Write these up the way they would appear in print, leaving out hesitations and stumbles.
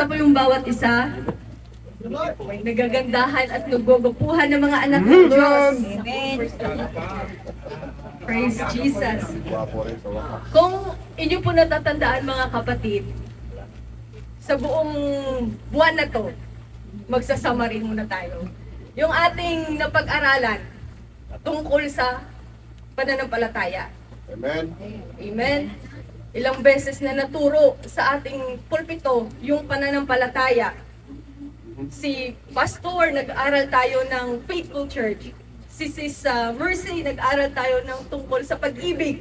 Kumusta po yung bawat isa? Nagagandahan at nagugupuhan ng mga anak ng Diyos. Amen. Praise Jesus. Kung inyo po natatandaan mga kapatid, sa buong buwan na to, magsasama rin muna tayo. Yung ating napag-aralan tungkol sa pananampalataya. Amen. Amen. Ilang beses na naturo sa ating pulpito yung pananampalataya. Si Pastor, nag-aral tayo ng Faithful Church. Si Sis Mercy, nag-aral tayo ng tungkol sa pag-ibig.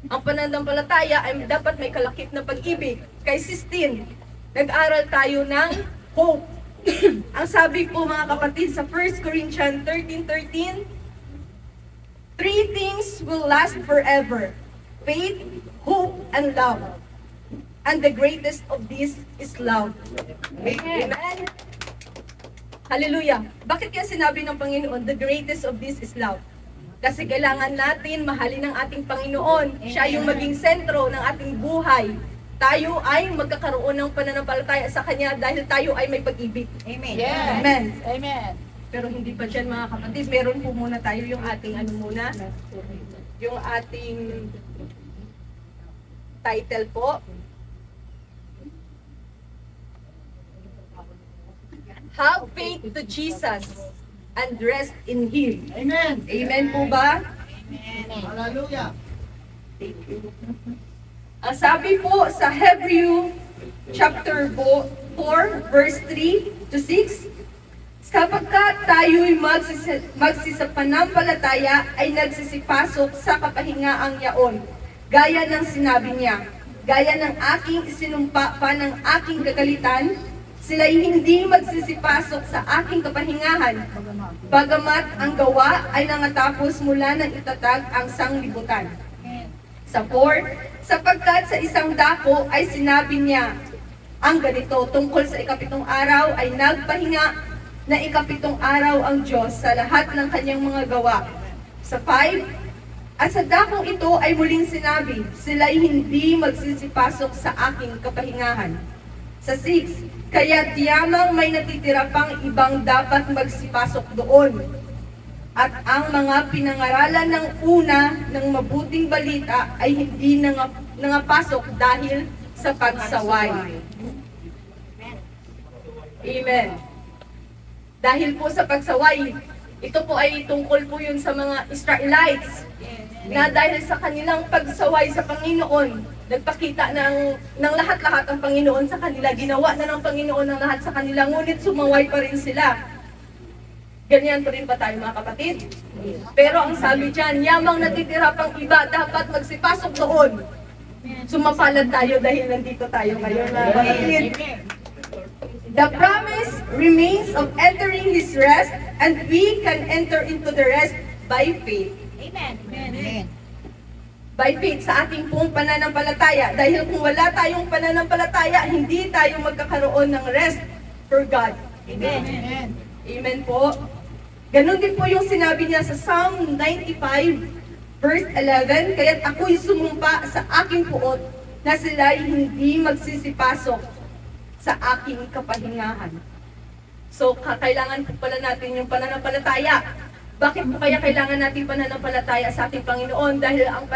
Ang pananampalataya ay dapat may kalakip na pag-ibig. Kay Sis Tin, nag-aral tayo ng hope. Ang sabi po mga kapatid sa 1 Corinthians 13:13, three things will last forever: faith, hope, and love. And the greatest of these is love. Amen. Hallelujah. Bakit kaya sinabi ng Panginoon, the greatest of this is love? Kasi kailangan natin mahalin ang ating Panginoon. Siya yung maging sentro ng ating buhay. Tayo ay magkakaroon ng pananampalataya sa Kanya dahil tayo ay may pag-ibig. Amen. Yes. Amen. Amen. Pero hindi pa dyan mga kapatid. Meron po muna tayo yung ating yung ating title po. Have faith to Jesus and rest in Him. Amen. Amen po ba? Amen. Hallelujah. Thank you. Ang sabi po sa Hebrew chapter 4 verse 3 to 6, sapagkat tayo'y magsisapanampalataya ay nagsisipasok sa kapahingaang yaon, gaya ng sinabi niya, gaya ng aking isinumpa pa ng aking kagalitan, sila'y hindi magsisipasok sa aking kapahingahan, bagamat ang gawa ay nangatapos mula nang itatag ang sanglibutan. Sa 4, sapagkat sa isang dako ay sinabi niya, ang ganito, tungkol sa ikapitong araw ay nagpahinga na ikapitong araw ang Diyos sa lahat ng kanyang mga gawa. Sa 5, at sa dakong ito ay muling sinabi, sila'y hindi magsisipasok sa aking kapahingahan. Sa 6, kaya tiyamang may natitira pang ibang dapat magsipasok doon. At ang mga pinangaralan ng una ng mabuting balita ay hindi nangapasok dahil sa pagsaway. Amen. Dahil po sa pagsaway, ito po ay tungkol po yun sa mga Israelites na dahil sa kanilang pagsaway sa Panginoon, nagpakita ng lahat-lahat ang Panginoon sa kanila, ginawa na ng Panginoon ng lahat sa kanila, ngunit sumaway pa rin sila. Ganyan pa rin ba tayo mga kapatid? Pero ang sabi dyan, yamang natitira pang iba, dapat magsipasok doon. Sumapalad tayo dahil nandito tayo ngayon mga kapatid. The promise remains of entering His rest, and we can enter into the rest by faith. Amen. Amen. By faith sa ating pong pananampalataya. Dahil kung wala tayong pananampalataya, hindi tayo magkakaroon ng rest for God. Amen. Amen. Amen po. Ganon din po yung sinabi niya sa Psalm 95 verse 11, kaya't ako'y sumumpa sa aking puot na sila'y hindi magsisipasok sa aking kapahingahan. So, kailangan po pala natin yung pananampalataya. Bakit po kaya kailangan natin pananampalataya sa ating Panginoon? Dahil ang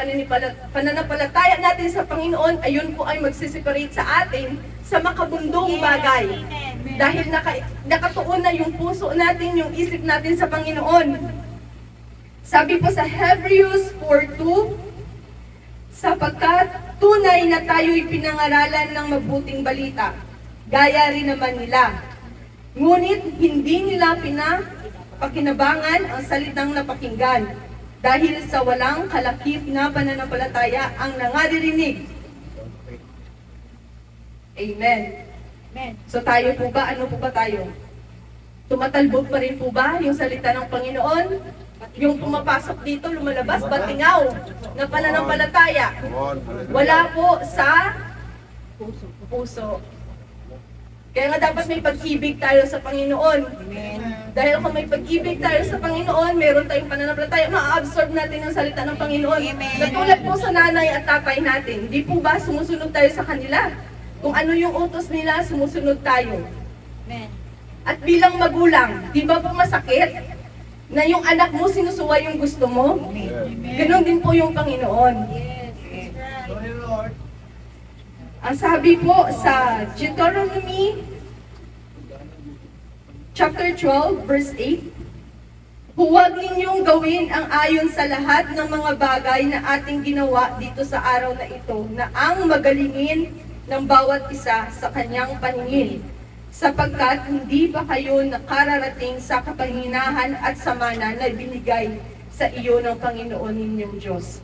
pananampalataya natin sa Panginoon, ayun po ay magsiseparate sa atin sa makabundong bagay. Dahil nakatuon na yung puso natin, yung isip natin sa Panginoon. Sabi po sa Hebrews 4:2, sapagkat tunay na tayo'y pinangaralan ng mabuting balita, gaya rin naman nila. Ngunit hindi nila pinapakinabangan ang salitang napakinggan, dahil sa walang kalakip na pananampalataya ang nangaririnig. Amen. So tayo po ba, ano po ba tayo? Tumatalbog pa rin po ba yung salita ng Panginoon? Yung pumapasok dito, lumalabas, batingaw na pananampalataya. Wala po sa puso. Kaya nga dapat may pag-ibig tayo sa Panginoon. Dahil kung may pag-ibig tayo sa Panginoon, meron tayong pananampalataya, ma-absorb natin ang salita ng Panginoon. Katulad po sa nanay at tatay natin, di po ba sumusunod tayo sa kanila? Kung ano yung utos nila, sumusunod tayo. Amen. At bilang magulang, di ba po masakit na yung anak mo sinusuway yung gusto mo? Ganon din po yung Panginoon. Yes. Sorry, Lord. Ang sabi po sa Deuteronomy chapter 12, verse 8, huwag ninyong gawin ang ayon sa lahat ng mga bagay na ating ginawa dito sa araw na ito, na ang magalingin ng bawat isa sa kanyang paningin, sapagkat hindi pa kayo nakararating sa kapanginahan at samana na binigay sa iyo ng Panginoon ninyong Diyos.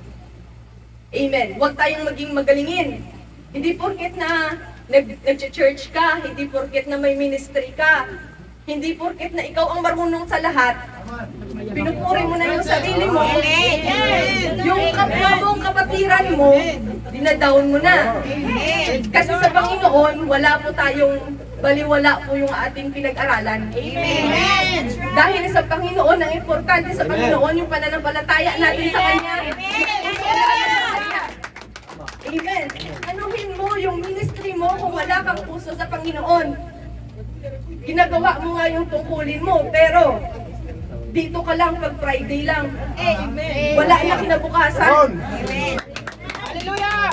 Amen. Huwag tayong maging magalingin. Hindi porket na nag-church ka, hindi porket na may ministry ka, hindi porket na ikaw ang marunong sa lahat, pinupuri mo na yung sarili mo, yung kapwa mong kapatiran mo, dinadown mo na. Kasi sa Panginoon, wala po tayong baliwala po yung ating pinag-aralan. Amen. Dahil sa Panginoon, ang importante sa Panginoon, yung pananampalataya natin sa Kanya. Amen. Anuhin mo yung ministry mo kung wala kang puso sa Panginoon. Ginagawa mo nga yung tungkulin mo, pero dito ka lang pag Friday lang. Amen. Wala na kinabukasan. Amen. Hallelujah.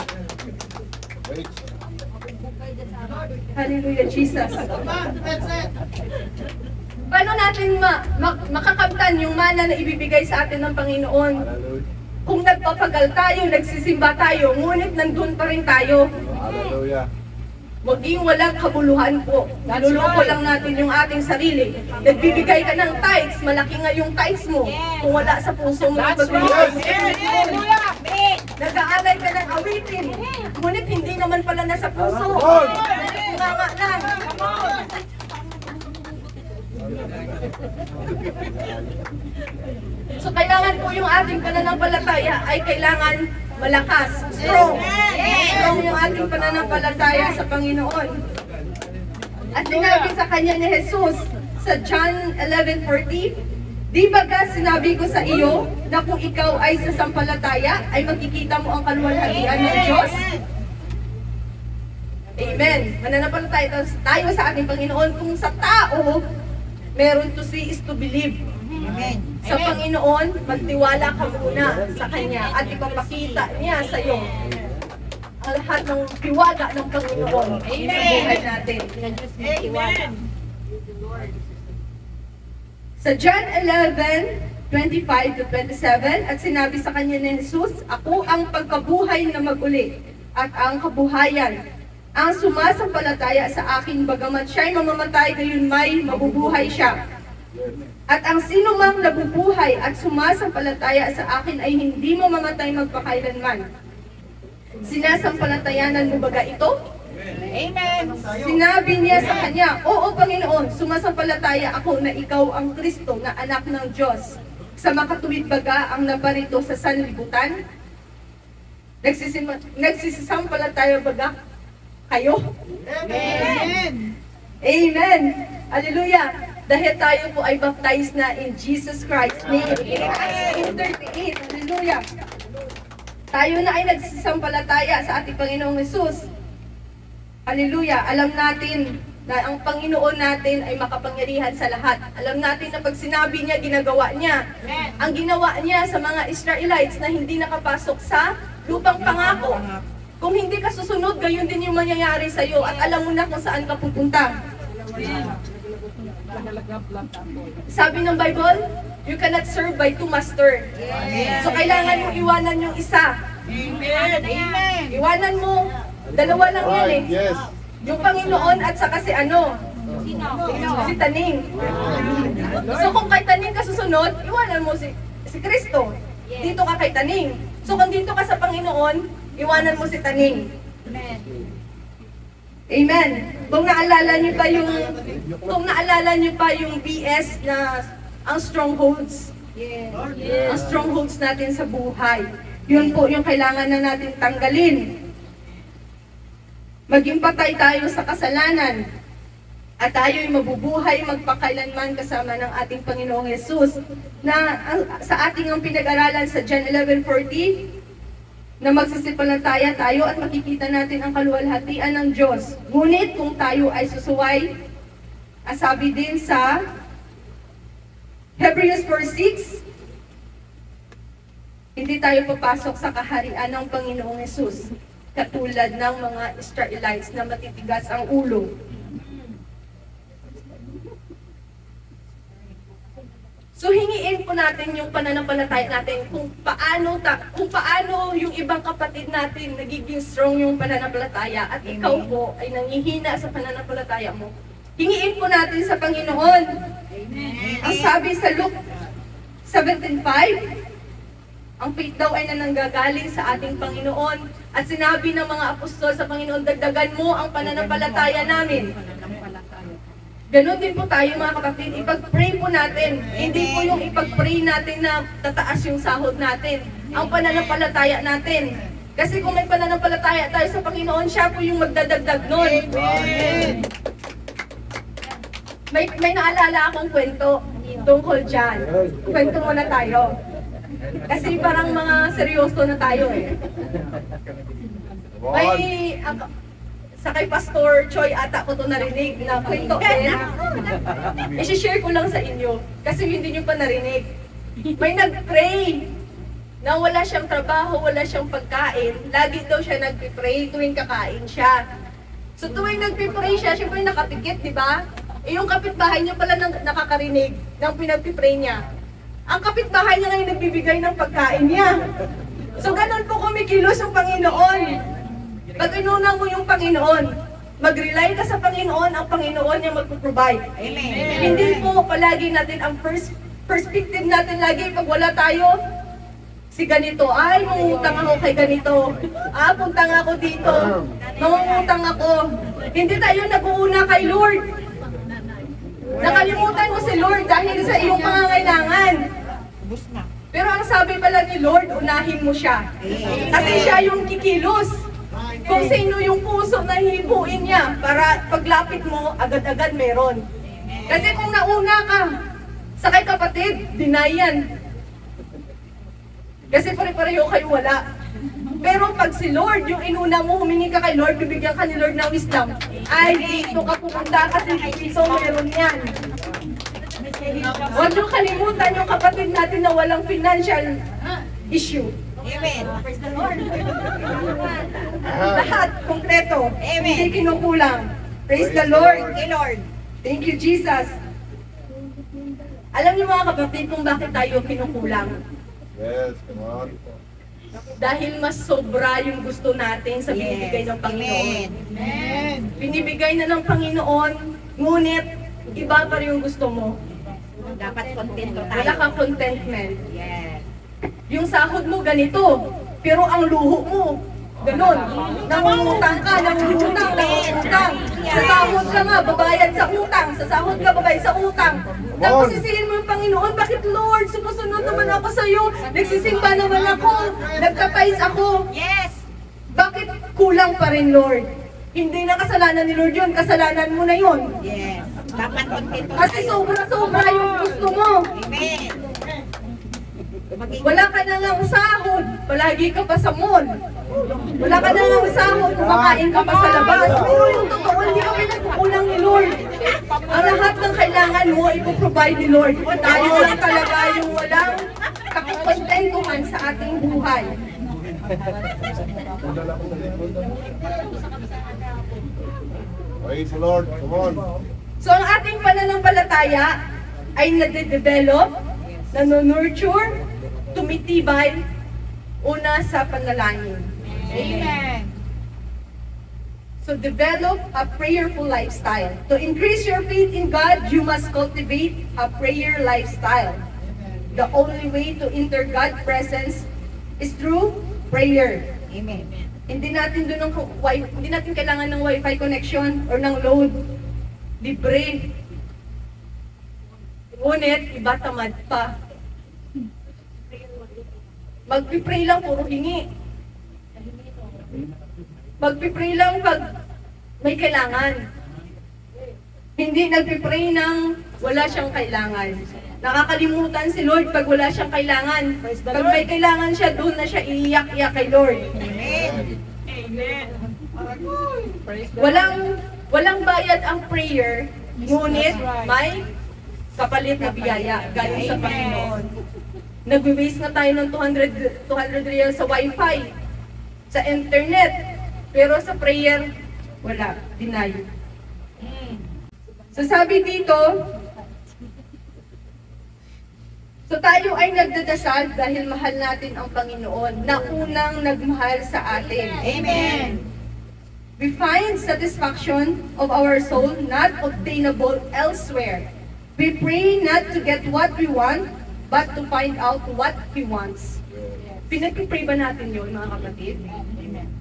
Hallelujah, Jesus. That's it. Paano natin makakamtan yung mana na ibibigay sa atin ng Panginoon? Kung nagpapagal tayo, nagsisimba tayo, ngunit nandun pa rin tayo. Hallelujah. Maging walang kabuluhan po. Naluloko lang natin yung ating sarili. Nagbibigay ka ng tithes, malaki nga yung tithes mo. Kung wala sa puso mo yung pagbibigay. Nag-aalay ka ng awitin, ngunit hindi naman pala nasa puso. Nga lang. So kailangan po yung ating pananampalataya ay kailangan malakas, strong. Strong yung ating pananampalataya sa Panginoon. At sinabi sa kanya ni Jesus sa John 11:40, di ba ka sinabi ko sa iyo na kung ikaw ay sasampalataya, ay makikita mo ang kaluwalhatian ng Diyos? Amen. Mananampalataya tayo sa ating Panginoon. Kung sa tao, meron to see is to believe. Amen. Sa Panginoon, magtiwala ka muna sa Kanya at ipapakita niya sa iyo ang lahat ng tiwala ng Panginoon sa buhay natin. Amen. Sa John 11:25 to 27, at sinabi sa kanya ni Jesus, ako ang pagkabuhay na maguli at ang kabuhayan. Ang sumasampalataya sa akin, bagamat siya'y mamamatay, gayon may mabubuhay siya. At ang sino mang nabubuhay at sumasampalataya sa akin ay hindi mamamatay magpakailanman. Sinasampalatayanan mo baga ito? Amen. Sinabi niya sa kanya, oo Panginoon, sumasampalataya ako na ikaw ang Kristo na anak ng Diyos. Sa makatuwid baga ang naparito sa sanlibutan? Nagsisisampalataya baga kayo? Amen. Amen! Hallelujah! Dahil tayo po ay baptized na in Jesus Christ's name. In Acts 2:38. Hallelujah! Tayo na ay nagsisampalataya sa ating Panginoong Jesus. Hallelujah! Alam natin na ang Panginoon natin ay makapangyarihan sa lahat. Alam natin na pag sinabi niya, ginagawa niya. Ang ginawa niya sa mga Israelites na hindi nakapasok sa lupang pangako. Kung hindi ka susunod, gayon din yung mangyayari sa iyo at alam mo na kung saan ka pupunta. Sabi ng Bible, you cannot serve by two masters. So kailangan mo iwanan yung isa. Amen. Iwanan mo, dalawa lang yan eh. Yes. Yung Panginoon at saka si ano? Si Taning. So kung kay Taning ka susunod, iwanan mo si Kristo. Dito ka kay Taning. So kung dito ka sa Panginoon, iwanan mo si Taning. Amen. Kung naalala niyo pa yung BS na ang strongholds. Ang strongholds natin sa buhay. Yun po yung kailangan na natin tanggalin. Maging patay tayo sa kasalanan at tayo'y mabubuhay magpakailanman kasama ng ating Panginoong Yesus na sa ating ang pinag-aralan sa John 11:40, na magsisipalataya tayo at makikita natin ang kaluwalhatian ng Diyos. Ngunit kung tayo ay susuway, sabi din sa Hebrews 4:6, hindi tayo papasok sa kaharian ng Panginoong Hesus, katulad ng mga Israelites na matitigas ang ulo. So hingiin po natin yung pananampalataya natin kung paano yung ibang kapatid natin nagiging strong yung pananampalataya at ikaw po ay nangihina sa pananampalataya mo. Hingiin po natin sa Panginoon. Amen. Ang sabi sa Luke 17:5, ang faith daw ay nananggagaling sa ating Panginoon at sinabi ng mga apostol sa Panginoon, dagdagan mo ang pananampalataya namin. Ganon din po tayo mga kapatid, ipag-pray po natin. Hindi po yung ipag-pray natin na tataas yung sahod natin. Ang pananampalataya natin. Kasi kung may pananampalataya tayo sa Panginoon, siya po yung magdadagdag nun. Amen. May naalala akong kwento tungkol dyan. Kwento muna tayo. Kasi parang mga seryoso na tayo eh. Sa kay Pastor Choi ata ko ito narinig na kwento din. I-share ko lang sa inyo kasi hindi nyo pa narinig. May nag-pray na wala siyang trabaho, wala siyang pagkain. Lagi daw siya nag-pray tuwing kakain siya. So tuwing nag-pray siya, siyempre nakapikit, di ba? Eh yung kapitbahay niya pala nakakarinig ng pinag-pray niya. Ang kapitbahay niya ngayon nagbibigay ng pagkain niya. So ganun po kumikilos yung Panginoon. Pag inuna mo yung Panginoon, mag-rely ka sa Panginoon, ang Panginoon yung mag-provide. Amen. Hindi po palagi natin, ang perspective natin lagi, pag wala tayo, si ganito, ay, mangungutang ako kay ganito. Punta nga ako dito, mangungutang ako. Hindi tayo nag-uuna kay Lord. Nakalimutan mo si Lord dahil sa iyong pangangailangan. Pero ang sabi pala ni Lord, unahin mo siya. Kasi siya yung kikilos. Kung sino yung puso na hibuin niya para paglapit mo, agad-agad meron. Kasi kung nauna ka sa kay kapatid, deny yan. Kasi pare-pareho kayo wala. Pero pag si Lord, yung inuna mo, humingi ka kay Lord, bibigyan ka ni Lord ng wisdom, ay dito ka pupunta kasi dito meron yan. Huwag nyo kalimutan yung kapatid natin na walang financial issue. Amen. Lahat, kompleto. Amen. Hindi kinukulang. Praise the Lord. Thank you, Lord. Thank you, Jesus. Alam niyo mga kapatid kung bakit tayo kinukulang? Yes, come on. Dahil mas sobra yung gusto natin sa binibigay ng Panginoon. Amen. Binibigay na ng Panginoon, ngunit iba pa rin yung gusto mo. Dapat kontento tayo. Wala kang contentment. Yes. Yung sahod mo ganito, pero ang luho mo, ganun. Nangungutang ka, nangungutang. Sa sahod ka nga, babayad sa utang. Sa sahod ka, babayad sa utang. Tapos sisihin mo yung Panginoon, bakit Lord, sumusunod naman ako sa iyo, nagsisimba naman ako, nagtapais ako. Yes. Bakit kulang pa rin, Lord? Hindi na kasalanan ni Lord yun, kasalanan mo na yun. Yes. Dapat kontento Kasi tayo. sobra-sobra yung gusto mo. Amen. Wala ka na ngang sahod, palagi ka pa sa mall. Wala ka na ngang sahod, kumakain ka pa sa labas. Pero yung totoo, hindi ka pinagkukulang ni Lord. Ang lahat ng kailangan mo, ipoprovide ni Lord. Tayo lang talaga yung walang kakontentuhan sa ating buhay. Praise the Lord, come on. So ang ating pananampalataya ay nade-develop, nano-nurture, tumitibay, una sa panalangin. Amen. So develop a prayerful lifestyle. To increase your faith in God, you must cultivate a prayer lifestyle. The only way to enter God's presence is through prayer. Amen. Hindi natin hindi natin kailangan ng wifi connection or ng load. Libre. Ngunit, iba tamad pa. Magpipray lang, puro hingi. Magpipray lang pag may kailangan. Hindi nagpipray ng wala siyang kailangan. Nakakalimutan si Lord pag wala siyang kailangan. Pag may kailangan siya, doon na siya iiyak-iyak kay Lord. Amen. Walang bayad ang prayer, ngunit may kapalit na biyaya galing sa Panginoon. Nag-waste na tayo ng 200 real sa wifi, sa internet, pero sa prayer, wala, deny. So sabi dito, so tayo ay nagdadasal dahil mahal natin ang Panginoon na unang nagmahal sa atin. Amen. We find satisfaction of our soul not obtainable elsewhere. We pray not to get what we want, but to find out what He wants. Pinag-pray ba natin yun, mga kapatid? Amen.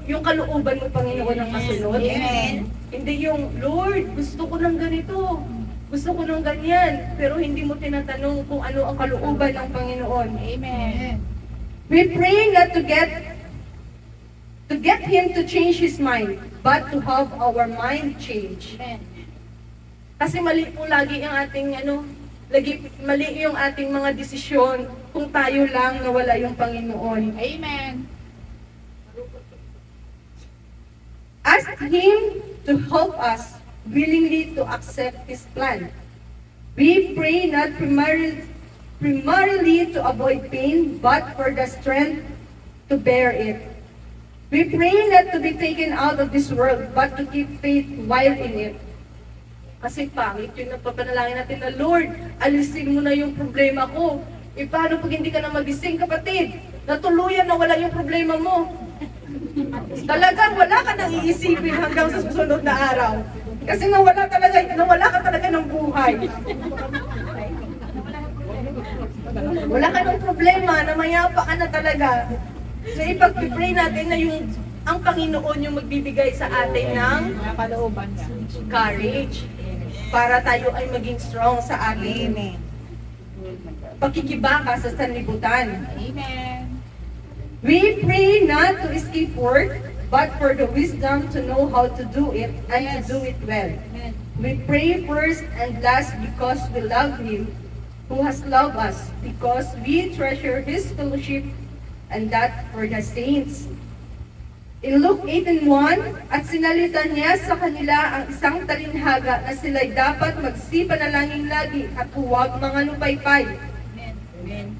Yung kalooban mo, Panginoon, ang masunod. Amen. Hindi yung, Lord, gusto ko ng ganito. Gusto ko ng ganyan. Pero hindi mo tinatanong kung ano ang kalooban ng Panginoon. Amen. We pray not to get Him to change His mind, but to have our mind change. Amen. Kasi mali po lagi ang ating mali yung ating mga desisyon kung tayo lang nawala yung Panginoon. Amen. Ask Him to help us willingly to accept His plan. We pray not primarily to avoid pain, but for the strength to bear it. We pray not to be taken out of this world, but to keep faith while in it. Kasi pangit yung nagpapanalangin natin na, Lord, alisin mo na yung problema ko. E paano pag hindi ka na magising, kapatid? Natuluyan na wala yung problema mo. Talagang wala ka nang iisipin hanggang sa susunod na araw. Kasi nawala ka talaga ng buhay. Wala ka ng problema, namayapa ka na talaga. So ipag-pray natin na ang Panginoon yung magbibigay sa atin ng Kalooban niya. courage para tayo ay maging strong sa ating Amen. pakikibaka sa sanlibutan. Amen. We pray not to escape work, but for the wisdom to know how to do it and to do it well. Amen. We pray first and last because we love Him who has loved us, because we treasure His fellowship, and that for the saints. In Luke 18:1, at sinalita niya sa kanila ang isang talinhaga na sila'y dapat magsipanalangin lagi at huwag mga lupaypay. Amen.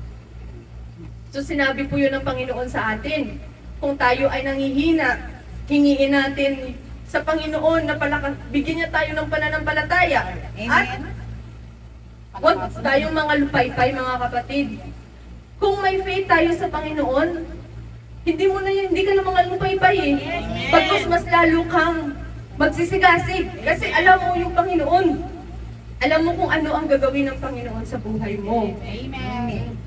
So sinabi po yun ng Panginoon sa atin. Kung tayo ay nangihina, hingiin natin sa Panginoon na bigyan niya tayo ng pananampalataya. At Amen. huwag tayong mga lupaypay, mga kapatid. Kung may faith tayo sa Panginoon, hindi ka na mga lupaypay eh. Pagkos mas lalo kang magsisigasig. Kasi alam mo yung Panginoon. Alam mo kung ano ang gagawin ng Panginoon sa buhay mo. Amen.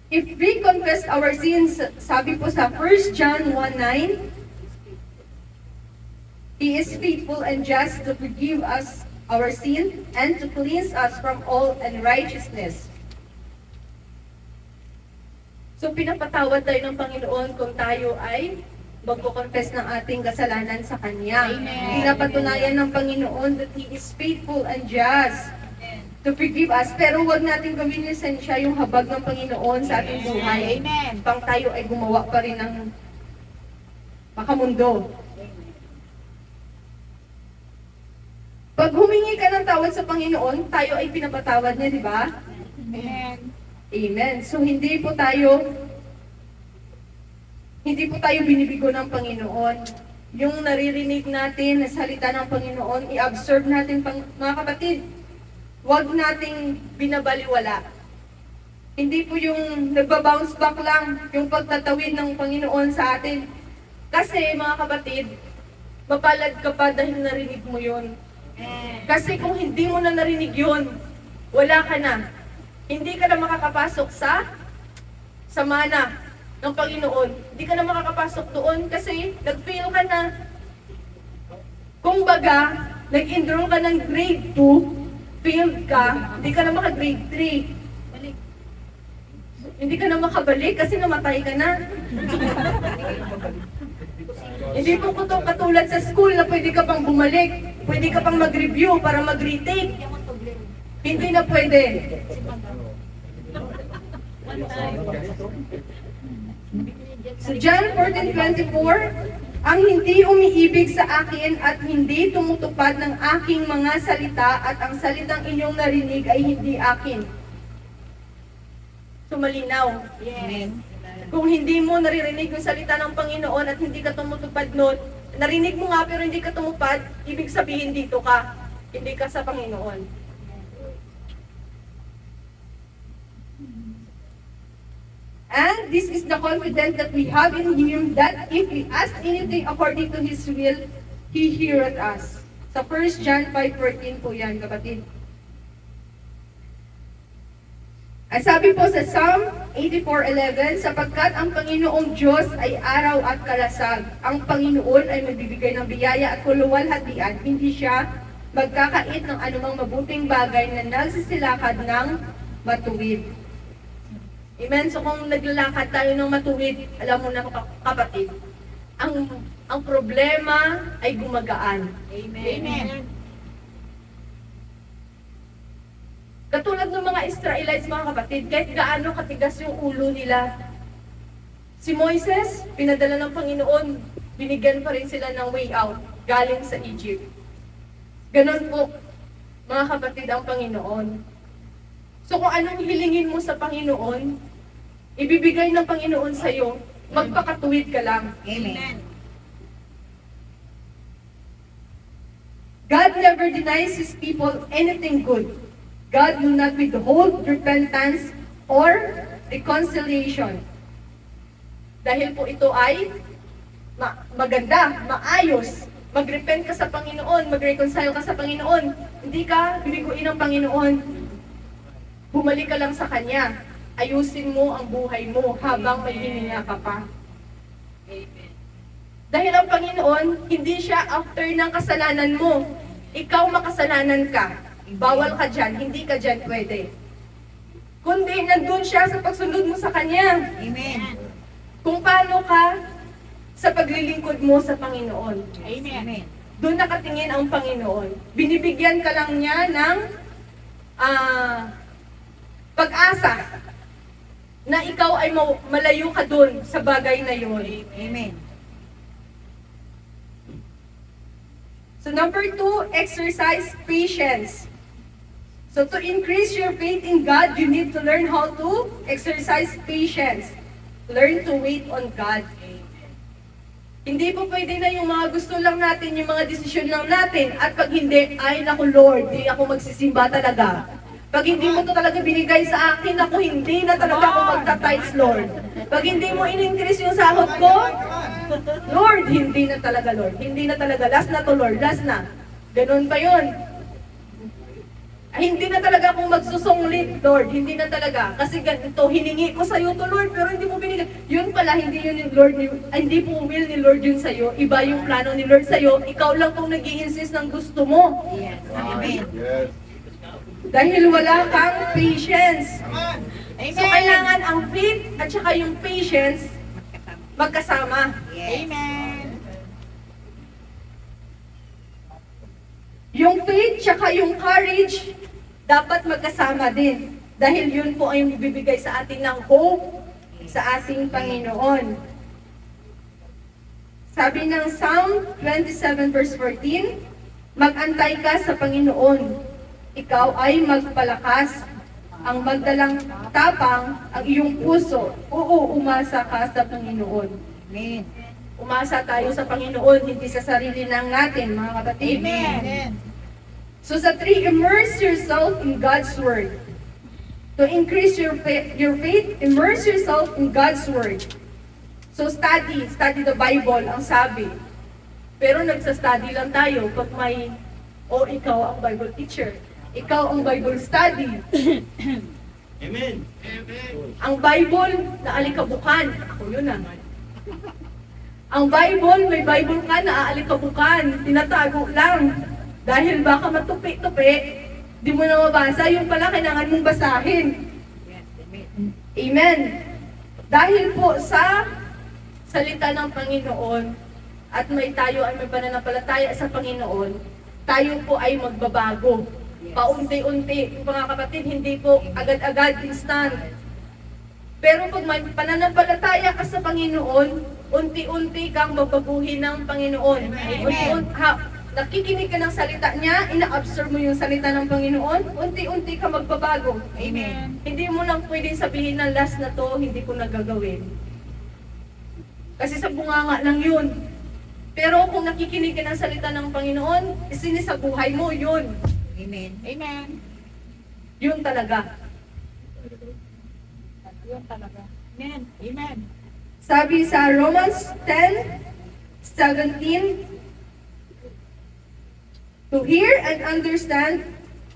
If we confess our sins, sabi po sa 1 John 1:9, He is faithful and just to forgive us our sin and to cleanse us from all unrighteousness. So pinapatawad tayo ng Panginoon kung tayo ay magko-confess ng ating kasalanan sa Kanya. Amen. Pinapatunayan ng Panginoon that He is faithful and just to forgive us. Pero huwag natin gawin lisensya yung habag ng Panginoon sa ating buhay. Amen. Pang tayo ay gumawa pa rin ng makamundo. Pag humingi ka ng tawad sa Panginoon, tayo ay pinapatawad niya, di ba? Amen. Amen. So hindi po tayo binibigo ng Panginoon. Yung naririnig natin na salita ng Panginoon, i-observe natin, mga kapatid. Huwag nating binabaliwala. Hindi po yung nagba-bounce back lang yung pagtatawid ng Panginoon sa atin. Kasi mga kapatid, mapalad ka pa dahil narinig mo yun. Kasi kung hindi mo na narinig yun, wala ka na. Hindi ka na makakapasok sa mana ng Panginoon. Hindi ka na makakapasok doon kasi nag-fail ka na. Kung baga, nag-enroll ka ng grade 2, failed ka, hindi ka na maka-grade 3. Hindi ka na makabalik kasi namatay ka na. Hindi po katulad sa school na pwede ka pang bumalik, pwede ka pang mag-review para mag-retake. Hindi na pwede. So John 14:24, ang hindi umiibig sa akin at hindi tumutupad ng aking mga salita at ang salitang inyong narinig ay hindi akin. So malinaw. Yes. Kung hindi mo naririnig yung salita ng Panginoon at hindi ka tumutupad nun, narinig mo nga pero hindi ka tumupad, ibig sabihin dito ka, hindi ka sa Panginoon. And this is the confidence that we have in Him, that if we ask anything according to His will, He heareth us. Sa 1 John 5:14 po yan, kapatid. Ay sabi po sa Psalm 84:11, sapagkat ang Panginoong Diyos ay araw at kalasag. Ang Panginoon ay magbibigay ng biyaya at kuluwalhatian. Hindi siya magkakait ng anumang mabuting bagay na nagsisilakad ng matuwid. Amen? So kung naglalakad tayo ng matuwid, alam mo na kapatid, ang problema ay gumagaan. Amen. Amen. Katulad ng mga Israelites, mga kapatid, kahit gaano katigas yung ulo nila. Si Moises, pinadala ng Panginoon, binigyan pa rin sila ng way out, galing sa Egypt. Ganon po, mga kapatid, ang Panginoon. So kung anong hilingin mo sa Panginoon, ibibigay ng Panginoon sa'yo, magpakatuwid ka lang. Amen. God never denies His people anything good. God will not withhold repentance or reconciliation. Dahil po ito ay maganda, maayos. Mag-repent ka sa Panginoon, mag-reconcile ka sa Panginoon. Hindi ka bibiguin ng Panginoon. Bumalik ka lang sa Kanya. Ayusin mo ang buhay mo habang may hininga ka pa. Amen. Dahil ang Panginoon, hindi siya after ng kasalanan mo. Ikaw makasalanan ka. Bawal ka dyan, hindi ka dyan pwede. Kundi nandun siya sa pagsunod mo sa Kanya. Amen. Kung paano ka sa paglilingkod mo sa Panginoon. Amen. Doon nakatingin ang Panginoon. Binibigyan ka lang niya ng pag-asa na ikaw ay malayo ka doon sa bagay na yun. Amen. So number 2, exercise patience. So to increase your faith in God, you need to learn how to exercise patience. Learn to wait on God. Hindi po pwede na yung mga gusto lang natin, yung mga desisyon lang natin, at pag hindi, ay naku Lord, di ako magsisimba talaga. Pag hindi mo to talaga binigay sa akin, ako hindi na talaga ako magta-tithes, Lord. Pag hindi mo in-increase yung sahod ko, Lord, hindi na talaga, Lord. Hindi na talaga. Last na to, Lord. Last na. Ganun pa yun. Ay, hindi na talaga akong magsusunglit, Lord. Hindi na talaga. Kasi ganito, hiningi ko sa'yo to, Lord, pero hindi mo binigay. Yun pala, hindi yun yung Lord, hindi po will ni Lord yun sa'yo. Iba yung plano ni Lord sa'yo. Ikaw lang pong nag-i-insist ng gusto mo. Yes. Amen. Yes. Dahil wala kang patience. Amen. So, kailangan ang faith at saka yung patience magkasama. Yes. Amen. Yung faith tsaka yung courage dapat magkasama din. Dahil yun po ay bibigay sa atin ng hope sa ating Panginoon. Sabi ng Psalm 27 verse 14, mag-antay ka sa Panginoon. Ikaw ay magpalakas. Ang magdalang tapang ang iyong puso. Oo, umasa ka sa Panginoon. Amen. Umasa tayo sa Panginoon, hindi sa sarili lang natin, mga kapatid. Amen. So sa 3, immerse yourself in God's Word. To increase your faith, immerse yourself in God's Word. So study the Bible, ang sabi. Pero nagsa-study lang tayo pag may, ikaw ang Bible teacher. Ikaw ang Bible study. Amen. Ang Bible na alikabukan. Ako yun ah. Ang Bible, may Bible ka na aalikabukan. Tinatago lang. Dahil baka matupi-tupi, di mo na mabasa, yung pala kailangan mong basahin. Yes. Amen. Amen. Dahil po sa salita ng Panginoon at tayo ay may pananampalataya sa Panginoon, tayo po ay magbabago. Paunti-unti, mga kapatid, hindi po agad-agad instant. Pero pag may pananampalataya ka sa Panginoon, unti-unti kang babaguhin ng Panginoon. Nakikinig ka ng salita niya, ina-absorb mo yung salita ng Panginoon, unti-unti ka magbabago. Amen. Hindi mo lang pwedeng sabihin na last na to, hindi ko nagagawin. Kasi sa bunganga lang yun. Pero kung nakikinig ka ng salita ng Panginoon, sa buhay mo, yun. Amen. Amen. Yun talaga. Yun talaga. Amen. Amen. Sabi sa Romans 10:17, to hear and understand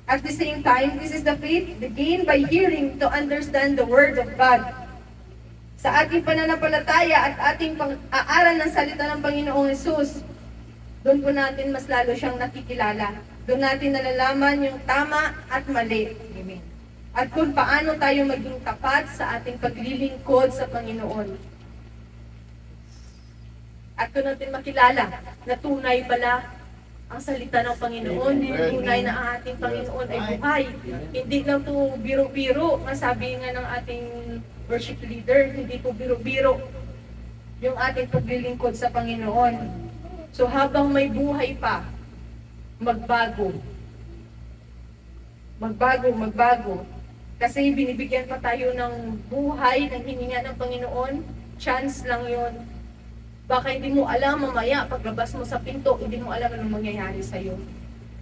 at the same time, this is the faith gained by hearing to understand the Word of God. Sa ating pananampalataya at ating pag-aaral ng salita ng Panginoong Hesus, doon po natin mas lalo siyang nakikilala. Doon natin nalalaman yung tama at mali. Amen. At kung paano tayo maging tapat sa ating paglilingkod sa Panginoon. At kung natin makilala na tunay pala ang salita ng Panginoon, tunay na ang ating Panginoon ay buhay. Hindi lang to biro-biro. Sabi nga ng ating worship leader, hindi po biro-biro yung ating paglilingkod sa Panginoon. So habang may buhay pa, magbago. Magbago. Kasi binibigyan pa tayo ng buhay, ng hininga ng Panginoon. Chance lang yon. Baka hindi mo alam mamaya, paglabas mo sa pinto, hindi mo alam anong mangyayari sa'yo.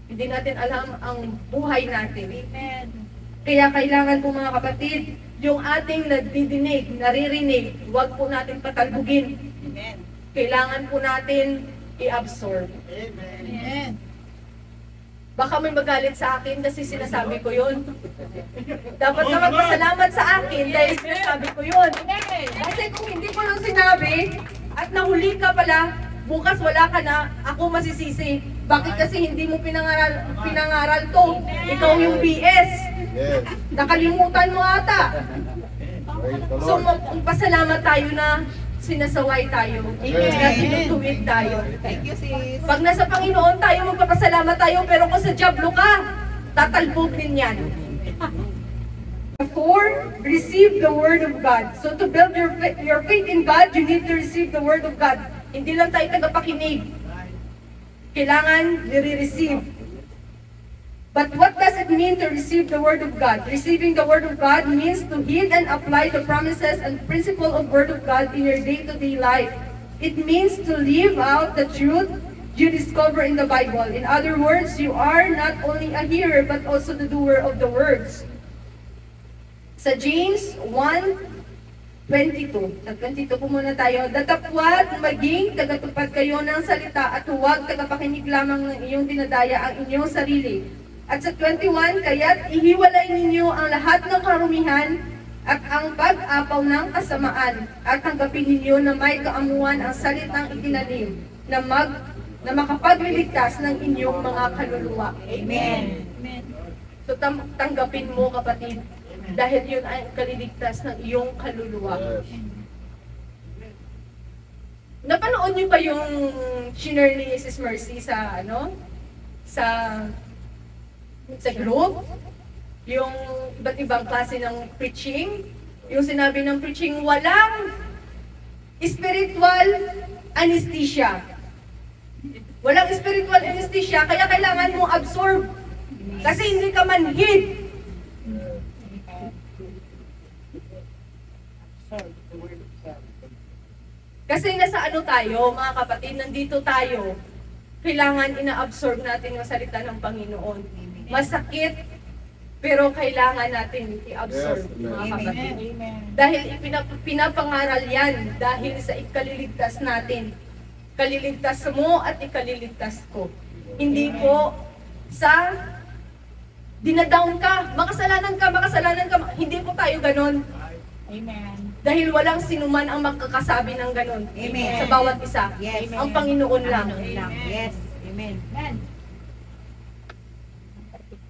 Hindi natin alam ang buhay natin. Amen. Kaya kailangan po mga kapatid, yung ating nadidinig, naririnig, huwag po natin patalbugin. Amen. Kailangan po natin i-absorb. Amen. Baka may magalit sa akin kasi sinasabi ko yun. Dapat na magpasalamat sa akin dahil sinasabi ko yun. Kasi kung hindi ko lang sinabi, at nahuli ka pala, bukas wala ka na, ako masisisi. Bakit kasi hindi mo pinangaral to? Ikaw yung BS. Yes. Nakalimutan mo ata. Praise the So Lord. magpasalamat tayo na sinasaway tayo. Amen. Na tinutuwid tayo. Thank you, sis. Pag nasa Panginoon tayo, magpapasalamat tayo. Pero kung sa diablo ka, tatalbog din yan. 4, receive the Word of God. So to build your faith in God, you need to receive the Word of God. Hindi lang tayo tagapakinig. Kailangan nire-receive. But what does it mean to receive the Word of God? Receiving the Word of God means to heed and apply the promises and principle of Word of God in your day-to-day life. It means to live out the truth you discover in the Bible. In other words, you are not only a hearer but also the doer of the words. Sa James 1:22. Sa 22 po muna tayo. Datapwat maging tagatupad kayo ng salita at huwag tagapakinig lamang ng iyong dinadaya ang inyong sarili. At sa 21, kaya't ihiwalay ninyo ang lahat ng karumihan at ang pag-apaw ng kasamaan at tanggapin ninyo na may kaamuan ang salitang itinanim na makapagliligtas ng inyong mga kaluluwa. Amen. So tanggapin mo, kapatid, dahil yun ay kaliligtas ng iyong kaluluwa. Yes. Napanood niyo ba yung share ni Mrs. Mercy sa sa group? Yung iba't ibang klase ng preaching? Yung sinabi ng preaching, walang spiritual anesthesia. Walang spiritual anesthesia, kaya kailangan mo absorb. Kasi hindi ka manhid. Kasi nasa ano tayo, mga kapatid, nandito tayo. Kailangan ina-absorb natin yung salita ng Panginoon. Masakit, pero kailangan natin i-absorb, Yes, mga Amen. kapatid. Amen. Dahil pinapangaral yan dahil sa ikaliligtas natin. Kaliligtas mo at ikaliligtas ko. Hindi po sa dinadown ka, makasalanan ka. Hindi po tayo ganon. Amen. Dahil walang sinuman ang makakasabi ng ganon. Amen. Sa bawat isa. Yes. Ang Panginoon lang. Panginoon lang. Yes. Amen. Amen.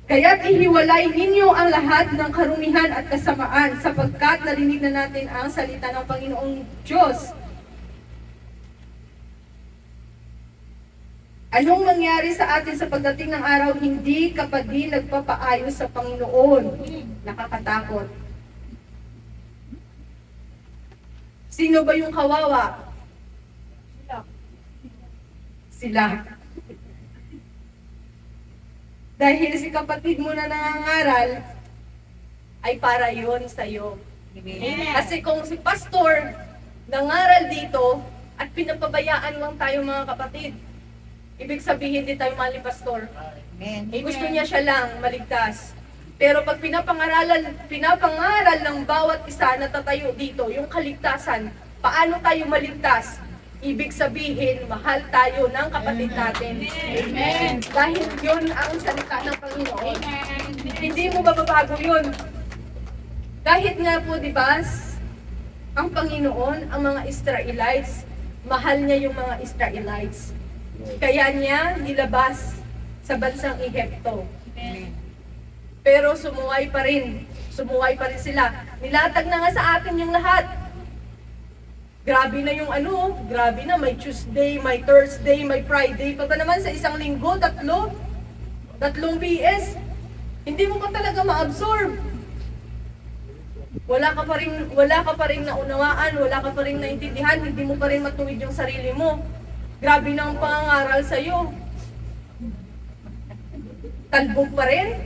Kaya't ihiwalay ninyo ang lahat ng karumihan at kasamaan sapagkat narinig na natin ang salita ng Panginoong Diyos. Anong mangyari sa atin sa pagdating ng araw hindi kapag di nagpapaayos sa Panginoon? Nakakatakot. Sino ba yung kawawa? Sila. Dahil si kapatid mo na nangangaral, ay para yun sa'yo. Kasi kung si pastor nangaral dito at pinapabayaan lang tayo mga kapatid, ibig sabihin di tayo mahal ni pastor. Gusto niya siya lang maligtas. Pero pag pinapangaral ng bawat isa na tatayo dito, yung kaligtasan, paano tayo maligtas? Ibig sabihin, mahal tayo ng kapatid natin. Amen. Dahil yun ang salita ng Panginoon. Hindi mo mababago yun. Kahit nga po, di ba, ang Panginoon, ang mga Israelites, mahal niya yung mga Israelites. Kaya niya nilabas sa bansang Ehipto. Pero sumuway pa rin sila. Nilatag na nga sa atin yung lahat. Grabe na yung grabe na, may Tuesday, may Thursday, may Friday, pa naman sa isang linggo, tatlong BS. Hindi mo pa talaga ma-absorb. Wala ka pa rin naunawaan, wala ka pa rin naintindihan, hindi mo pa rin matuwid yung sarili mo. Grabe na ang pangangaral sa'yo. Talbog pa rin.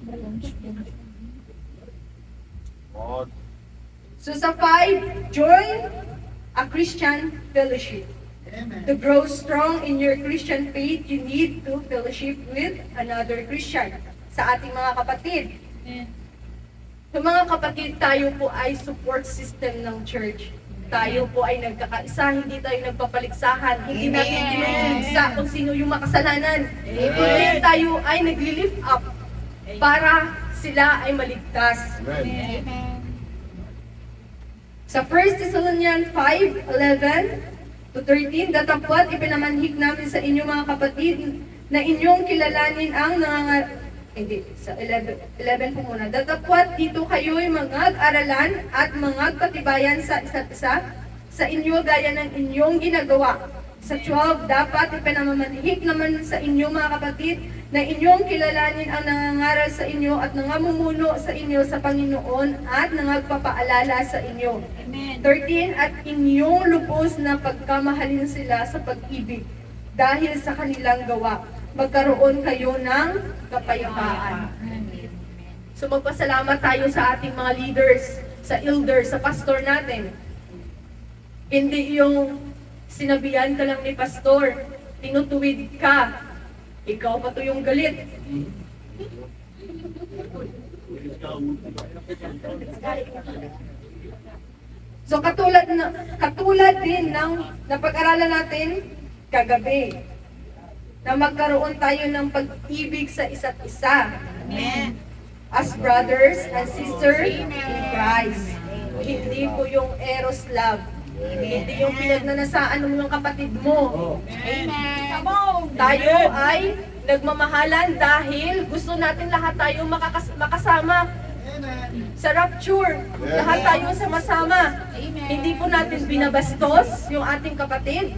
Come on. So sa 5, join a Christian fellowship. To grow strong in your Christian faith, you need to fellowship with another Christian. Sa ating mga kapatid. Sa mga kapatid, tayo po ay support system ng church. Tayo po ay nagkakaisa, hindi tayo nagpapaligsahan, hindi natin kinukuligsa kung sino yung makasalanan. Kundi tayo ay nagli-lift up para sila ay maligtas. Amen. Sa 1 Thessalonians 5:11 to 13, datapwat ipinamanhik namin sa inyo mga kapatid na inyong kilalanin ang sa 11 po muna. Datapwat dito kayo'y mangag-aralan at mangagpatibayan sa isa't isa sa inyo gaya ng inyong ginagawa. Sa 12, dapat ipinamanhik naman sa inyo mga kapatid na inyong kilalanin ang nangangaral sa inyo at nangamumuno sa inyo sa Panginoon at nangagpapaalala sa inyo. Amen. 13, at inyong lubos na pagkamahalin sila sa pag-ibig dahil sa kanilang gawa. Magkaroon kayo ng kapayapaan. So magpasalamat tayo sa ating mga leaders, sa elders, sa pastor natin. Hindi yung sinabihan ka lang ni pastor, tinutuwid ka, ikaw pa to yung galit. So katulad din ng napag-aralan natin kagabi, na magkaroon tayo ng pag-ibig sa isa't isa. Amen. As brothers and sisters in Christ. Hindi po yung eros love. Hindi yung pinagnanasaan mo ng kapatid mo. Amen. Tayo ay nagmamahalan dahil gusto natin lahat tayo makasama sa rapture. Lahat tayo sama-sama. Hindi po natin binabastos yung ating kapatid.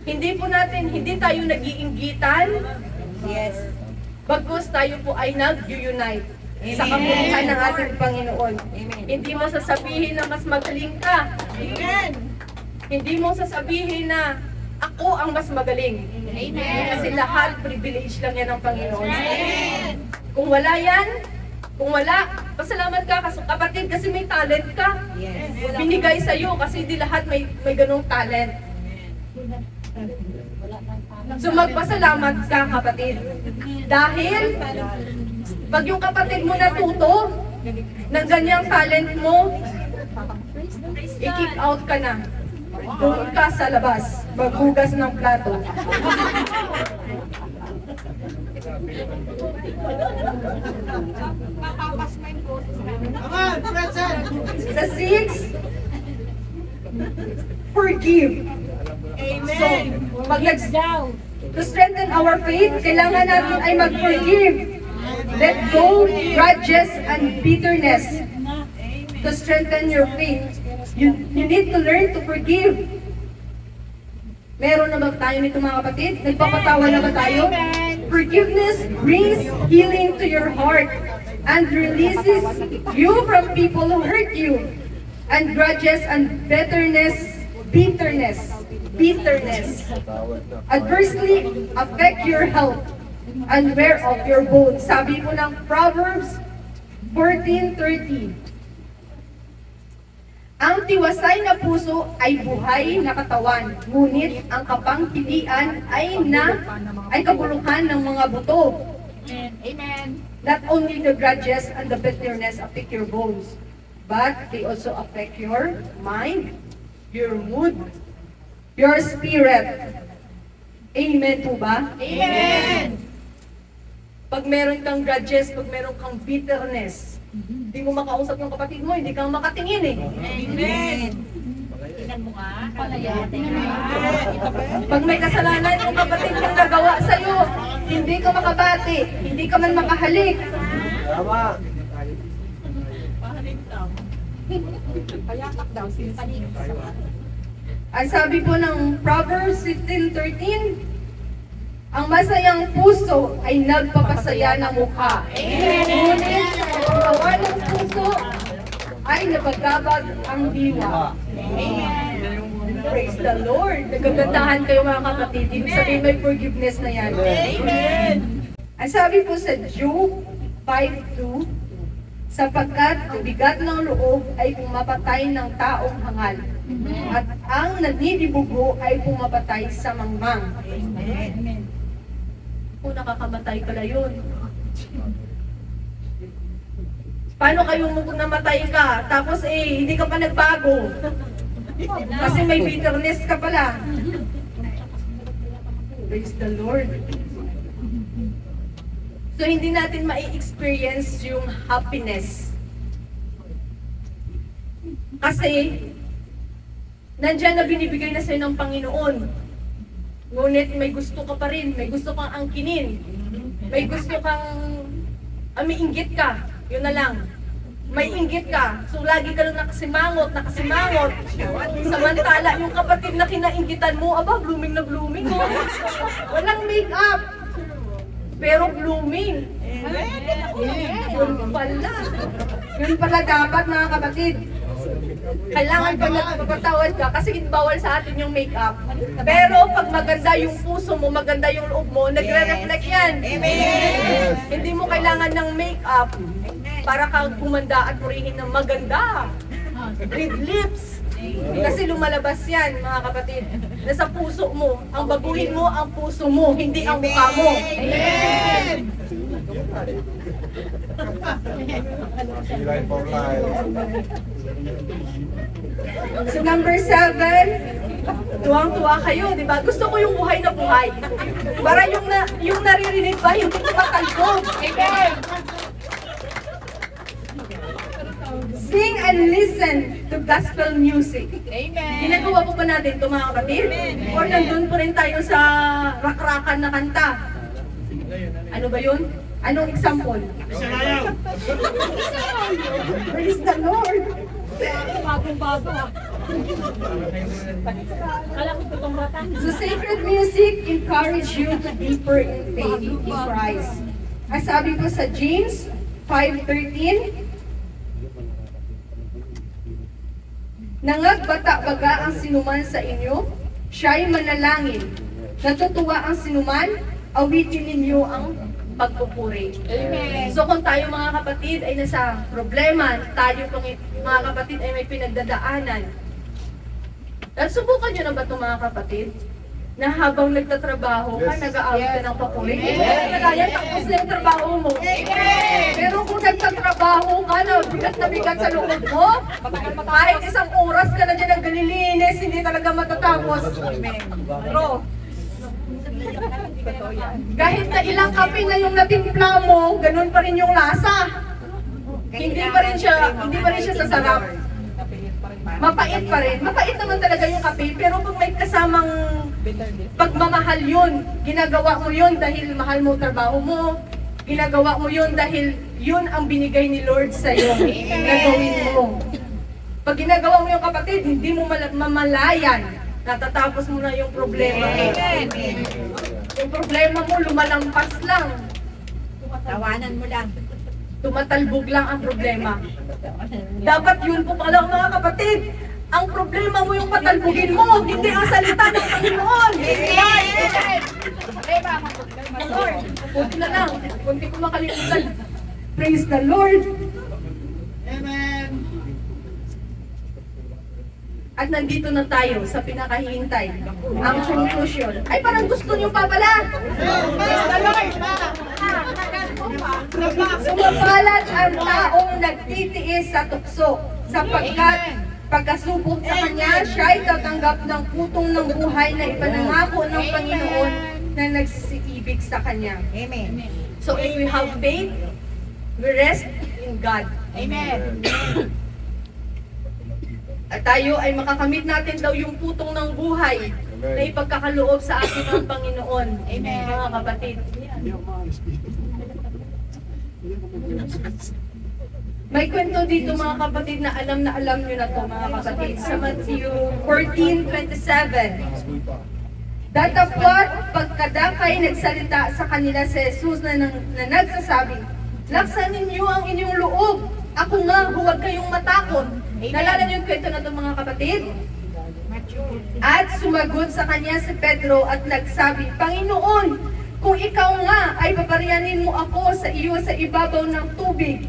Hindi tayo nag-iinggitan. Yes. Bagkus tayo po ay nag-unite sa kapulihan ng ating Panginoon. Hindi mo sasabihin na mas magaling ka. Amen. Hindi mo sasabihin na ako ang mas magaling. Amen. Kasi lahat privilege lang yan ng Panginoon. Amen. Kung wala, pasalamat ka kapatid kasi may talent ka. Yes. Binigay sa'yo kasi hindi lahat may ganong talent. So magpasalamat ka kapatid. Dahil pag yung kapatid mo natuto ng ganyang talent mo, i-kick out ka na. Doon ka sa labas, maghugas ng plato. Sa 6, forgive. Amen. So, To strengthen our faith, kailangan natin ay mag-forgive. Let go grudges and bitterness. To strengthen your faith, you need to learn to forgive. Meron na ba tayo nito mga kapatid? Nagpapatawa na ba tayo? Forgiveness brings healing to your heart and releases you from people who hurt you. And grudges and bitterness adversely affect your health and wear off your bones. Sabi po ng Proverbs 14:30. Ang tiwasay na puso ay buhay na katawan, ngunit ang kapangpilian ay kabuluhan ng mga buto. Amen. Not only the grudges and the bitterness affect your bones, but they also affect your mind, your mood, your spirit. Amen po ba? Amen. Pag meron kang grudges, pag meron kang bitterness, hindi mo makausap yung kapatid mo, hindi kang makatingin eh. Amen. Tingnan mo nga. Pag may kasalanan yung kapatid mong nagawa sa'yo, hindi ka makabati, hindi ka man makahalik. Tama. Payatak daw, simpanig. Ang sabi po ng Proverbs 15:13, ang masayang puso ay nagpapasaya ng mukha. Ngunit sa kawan ng puso ay nabagabag ang diwa. Praise the Lord! Nagagandahan kayo mga kapatid. Ibig sabihin may forgiveness na yan. Amen. Ang sabi po sa Job 5:2, sapagkat ang bigat ng loob ay pumapatay ng taong hangal, at ang nagdidibugo ay pumapatay sa mangmang. Amen. Kung nakakamatay pala yun. Paano kayo kung namatay ka, tapos hindi ka pa nagbago? Kasi may bitterness ka pala. Praise the Lord. So hindi natin ma-experience yung happiness. Kasi nandyan na binibigay na sa'yo ng Panginoon. Ngunit may gusto ka pa rin, may gusto kang angkinin, may gusto kang mainggit ka, yun na lang. May inggit ka, so lagi ka lang nakasimangot. Samantala, yung kapatid na kinainggitan mo, aba, blooming na blooming, oh. Walang make-up, pero blooming. Yun pala dapat mga kapatid. Kailangan pag nagpapatawad ka, kasi bawal sa atin yung make-up. Pero pag maganda yung puso mo, maganda yung loob mo, nagre-reflect yan. Amen. Hindi mo kailangan ng make-up para ka gumanda at purihin ng maganda. Red lips. Kasi lumalabas yan, mga kapatid. Nasa puso mo. Ang baguhin mo, ang puso mo, hindi ang mukha mo. Amen. Life for life. So number 7, tuwang-tuwa kayo, di ba? Gusto ko yung buhay na buhay. Para yung naririnig ba, yung hindi matalbog. Amen! Sing and listen to gospel music. Amen. Ginagawa po ba natin ito mga kapatid? Or nandun po rin tayo sa rakrakan na kanta? Ano ba yun? Anong example? Bisalayaw. Praise the Lord! Bagong-bago. Kala ko itong bata. So sacred music encourage you to deeper in faith in Christ. Ang sabi po sa James 5:13, nangagbata-baga ang sinuman sa inyo, siya'y manalangin. Natutuwa ang sinuman, awitin ninyo ang pagpupuri. Amen. So kung tayo mga kapatid ay nasa problema, tayo mga kapatid ay may pinagdadaanan, subukan nyo na ba ito mga kapatid? Na habang nagtatrabaho ka, Yes. nag-aawit ka ng papuri. Yes. Kaya tapos na yung trabaho mo. Pero kung nagtatrabaho ka na bigat sa loob mo, kahit isang oras ka na dyan naglilinis, hindi talaga matatapos. Bro, kahit na ilang kape na yung natimpla mo, ganun pa rin yung lasa. Hindi pa rin siya sasarap. Mapait pa rin. Mapait naman talaga yung kape, pero pag may kasamang pagmamahal yun, ginagawa mo yun dahil mahal mo trabaho mo, ginagawa mo yun dahil yun ang binigay ni Lord sa'yo na gawin mo. Pag ginagawa mo yung kapatid, hindi mo mamalayan, natatapos mo na yung problema mo. Yung problema mo, lumalampas lang. Tawanan mo lang. Tumatalbog lang ang problema. Dapat yun po pala mga kapatid. Ang problema mo yung patalbugin mo, hindi ang salita ng Panginoon. Lord, kunti na lang. Kunti ko makalimutan. Praise the Lord. Amen. At nandito na tayo sa pinakahihintay. Ang conclusion. Ay, parang gusto niyo pa pala. Sumapalat ang taong nagtitiis sa tukso, sapagkat pagkasubok sa kanya, siya ay tatanggap ng putong ng buhay na ipinangako ng Panginoon na nagsisiibig sa kanya. Amen. So if we have faith, we rest in God. Amen. At tayo ay makakamit natin daw yung putong ng buhay na ipagkakaloob sa atin ng Panginoon. Amen. Mga kapatid. May kwento dito mga kapatid na alam nyo na to mga kapatid. Sa Matthew 14:27. Datapwat pagkadakay nagsalita sa kanila si Jesus na nagsasabi, laksan ninyo ang inyong loob. Ako nga, huwag kayong matakot. Nalala niyo yung kwento na to mga kapatid? At sumagot sa kanya si Pedro at nagsabi, Panginoon, kung ikaw nga ay paparianin mo ako sa iyo sa ibabaw ng tubig.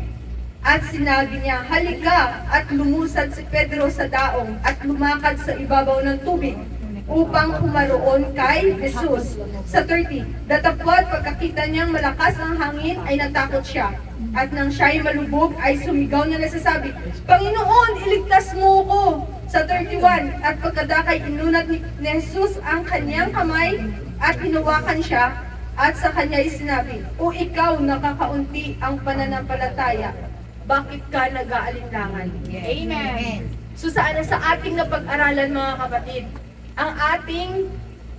At sinabi niya, halika, at lumusad si Pedro sa daong at lumakad sa ibabaw ng tubig upang humaroon kay Jesus. Sa 30, datapwat pagkakita niyang malakas ang hangin ay natakot siya. At nang siya'y malubog ay sumigaw niya nasasabi, Panginoon, iligtas mo ko. Sa 31, at pagkadakay inunat ni Jesus ang kanyang kamay at hinawakan siya at sa kanya'y sinabi, O ikaw nakakaunti ang pananampalataya, bakit ka nag-aalinlangan? Amen. So sa ating napag-aralan mga kapatid, ang ating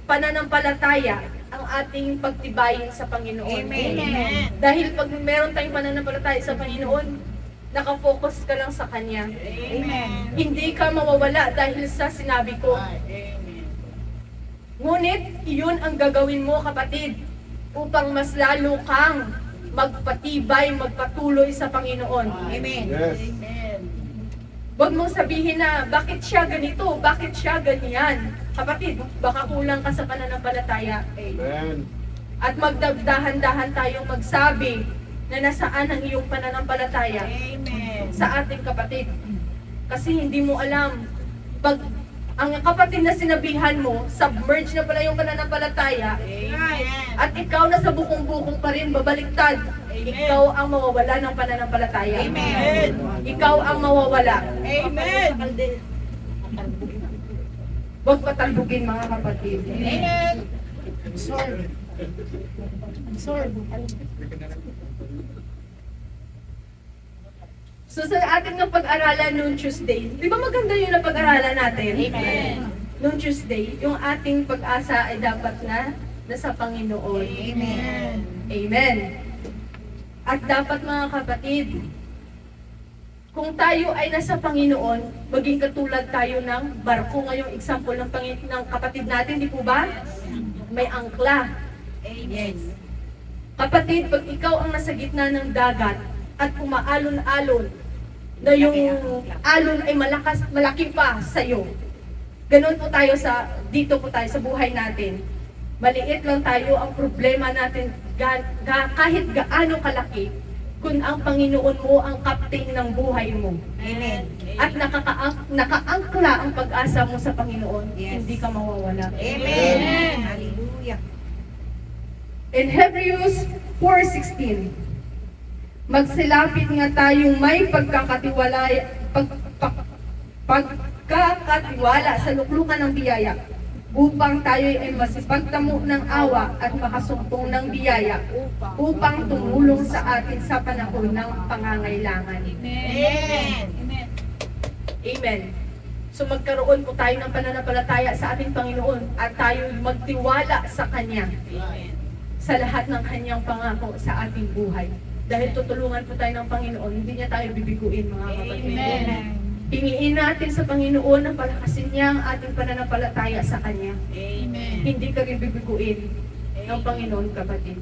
pananampalataya, ang ating pagtibayin sa Panginoon. Amen. Dahil pag meron tayong pananampalataya sa Panginoon, nakafocus ka lang sa Kanya. Amen. Hindi ka mawawala dahil sa sinabi ko. Ngunit, iyon ang gagawin mo kapatid, upang mas lalo kang magpatibay, magpatuloy sa Panginoon. Amen. Yes. Huwag mong sabihin na, bakit siya ganito? Bakit siya ganyan? Kapatid, baka kulang ka sa pananampalataya. Amen. At magdahan-dahan tayong magsabi na nasaan ang iyong pananampalataya Amen. sa ating kapatid. Kasi hindi mo alam, pag ang kapatid na sinabihan mo, submerge na pala yung pananampalataya, Amen. at ikaw na sa bukong-bukong pa rin, babaliktad, ikaw ang mawawala ng pananampalataya. Amen. Ikaw ang mawawala. Amen. Huwag patalbugin mga kapatid. Amen. So sa ating napag-aralan noong Tuesday, di ba maganda yung napag-aralan natin? Amen. Noong Tuesday, yung ating pag-asa ay dapat na nasa Panginoon. Amen. Amen. At dapat mga kapatid, kung tayo ay nasa Panginoon, maging katulad tayo ng barko. Ngayong example ng kapatid natin, di po ba? May angkla. Amen. Kapatid, pag ikaw ang nasa gitna ng dagat at umaalon-alon, na yung alon ay malaki pa sa'yo. Ganun po tayo dito po tayo sa buhay natin. Maliit lang tayo, ang problema natin, kahit gaano kalaki, kung ang Panginoon mo ang captain ng buhay mo. Amen. At nakaangkla ang pag-asa mo sa Panginoon, Yes. hindi ka mawawala. Amen. Hallelujah. In Hebrews 4:16, magsilapit nga tayong may pagkakatiwala sa luklukan ng biyaya, upang tayo ay masipagtamo ng awa at makasumpong ng biyaya, upang tumulong sa atin sa panahon ng pangangailangan. Amen. Amen. So magkaroon po tayo ng pananampalataya sa ating Panginoon at tayo magtiwala sa Kanya sa lahat ng Kanyang pangako sa ating buhay. Dahil tutulungan po tayo ng Panginoon, hindi niya tayo bibiguin, mga kapatid. Amen. Hingiin natin sa Panginoon na palakasin niya ang ating pananampalataya sa Kanya. Amen. Hindi ka rin bibiguin ng Panginoon, kapatid.